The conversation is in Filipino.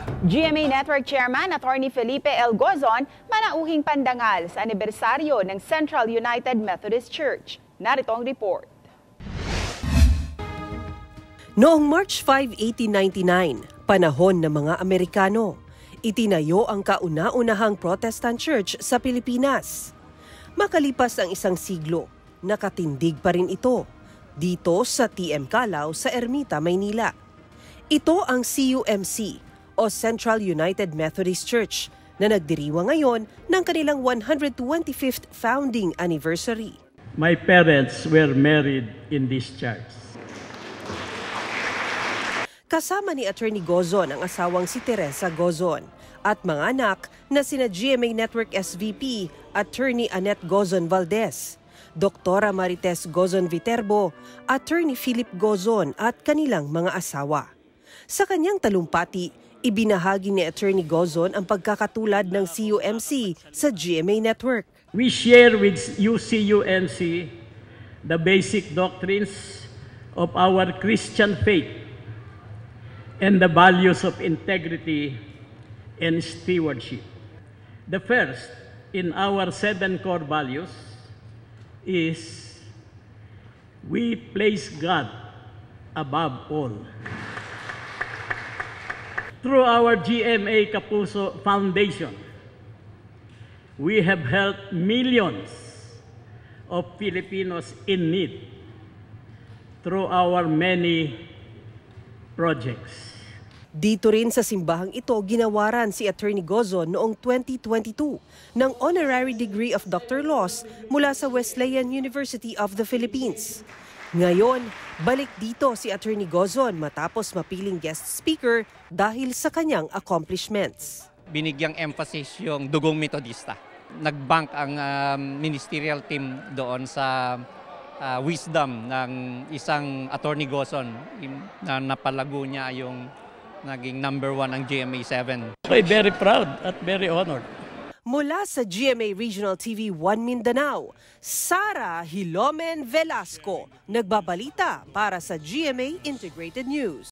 GMA Network Chairman Attorney Felipe L. Gozon manauhing pandangal sa anibersaryo ng Central United Methodist Church. Narito ang report. Noong March 5, 1899, panahon ng mga Amerikano, itinayo ang kauna-unahang Protestant Church sa Pilipinas. Makalipas ang isang siglo, nakatindig pa rin ito dito sa TM Calao sa Ermita, Maynila. Ito ang CUMC o Central United Methodist Church na nagdiriwa ngayon ng kanilang 125th founding anniversary. My parents were married in this church. Kasama ni Attorney Gozon ang asawang si Teresa Gozon at mga anak na sina GMA Network SVP Attorney Annette Gozon Valdez, Doktora Marites Gozon Viterbo, Attorney Philip Gozon at kanilang mga asawa. Sa kanyang talumpati, ibinahagi ni Attorney Gozon ang pagkakatulad ng CUMC sa GMA Network. We share with UCUMC the basic doctrines of our Christian faith and the values of integrity and stewardship. The first in our 7 core values is we place God above all. Through our GMA Kapuso Foundation, we have helped millions of Filipinos in need through our many projects. Dito rin sa simbahang ito, ginawaran si Attorney Gozon noong 2022 ng Honorary Degree of Doctor Laws mula sa Wesleyan University of the Philippines. Ngayon, balik dito si Attorney Gozon matapos mapiling guest speaker dahil sa kanyang accomplishments. Binigyang emphasis yung dugong metodista. Nagbank ang ministerial team doon sa wisdom ng isang Attorney Gozon na napalago niya yung naging number 1 ang GMA 7. I'm very proud at very honored. Mula sa GMA Regional TV 1 Mindanao, Sara Hilomen Velasco, nagbabalita para sa GMA Integrated News.